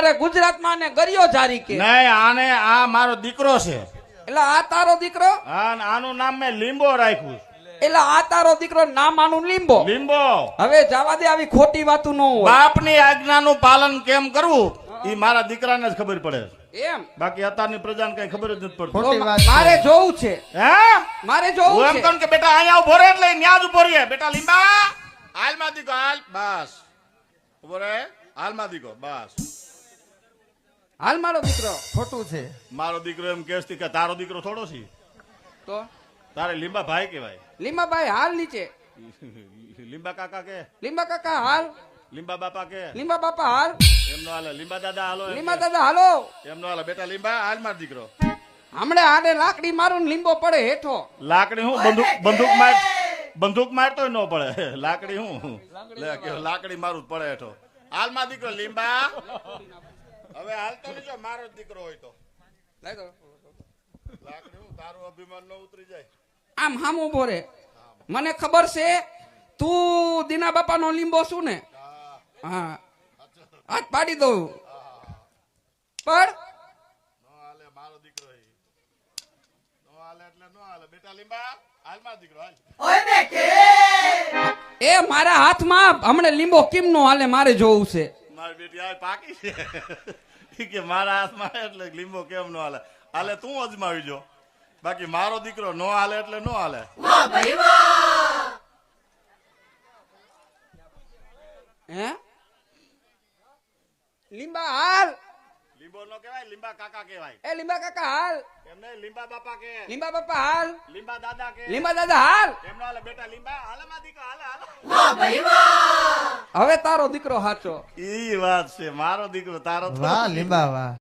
આપણે ગુજરાતમાં ને ગરિયો જારી કે નહીં, આને આ મારો દીકરો છે. એટલે આ તારો દીકરો, હા, અને આનું નામ મેં લીંબો રાખ્યું. એટલે આ તારો દીકરો નામ આનું લીંબો. લીંબો. હવે જવા દે, આવી ખોટી વાતું ન હોય. બાપની આજ્ઞાનું પાલન કેમ કરવું એ મારા દીકરાને જ ખબર પડે. એમ બાકી અત્યારની પ્રજાને કઈ ખબર જ નથી પડતી. તો મારે જોવું છે, હે, મારે હું જોવું એમ છે. કહું કે બેટા અહીંયા ઉભો રહે એટલે ન્યા જ ઉભો રહે. બેટા લીંબા, હાલમાં દીકો, હાલ, બસ ઉભો રહે, હાલમાં દીકો, બસ. હાલ મારો દીકરો. ખોટું છે. મારો દીકરો એમ કહેશ કે તારો દીકરો થોડો છે, તો તારે લીંબા ભાઈ કહેવાય. લીંબાભાઈ હાલ નીચે. લીંબા કાકા કે, લીંબા કાકા હાલ. લીંબા બાપા કે, લીંબા બાપા હાલ. એમનો હાલે. લીંબા દાદા હાલો, એમ લીંબા કે. દાદા હાલો. એમનો હાલે. બેટા લીંબા, હાલ માર દીકરો. હમણાં આડે લાકડી મારું ને લીંબો પડે હેઠો. લાકડી હું બંદૂક મારતો ન પડે. લાકડી હું લે કે લાકડી મારું જ પડે હેઠો. હાલ માં દીકરો લીંબા. હવે હાલતો નહીં, જો મારો જ દીકરો હોય તો લાકડી હું તારું અભિમાન ન ઉતરી જાય. આમ હામ ઉભો રે. મને ખબર છે તું દીના બાપા નો લીંબો શું ને. હા, હાથ પાડી દઉં પણ નો હાલે, મારો દીકરો નો હાલે એટલે નો હાલે. બેટા લીંબા, હાલ માં દીકરો, હાલ. એ મારા હાથમાં હમણાં લીંબો કેમ નો હાલે મારે જોવું છે. મારી બેટી આ પાકી છે. ઈ કે મારા હાથમાં એટલે લીંબો કેમ નો હાલે. હાલે તું અજમાવી જો, બાકી મારો દીકરો નો હાલે એટલે નો હાલે. હે લીંબા હાલ. લીંબો નો કહેવાય, લીંબા કાકા કહેવાય. એ લીંબા કાકા હાલ. એમને લીંબા બાપા કે, લીંબા બાપા હાલ. લીંબા દાદા કે, લીંબા દાદા હાલ. એમનો હાલે. બેટા લીંબા, હાલે માં દીકરો, હાલે, હાલે. હવે તારો દીકરો હાચો. ઈ વાત છે, મારો દીકરો તારો વાહ લીંબા વાહ.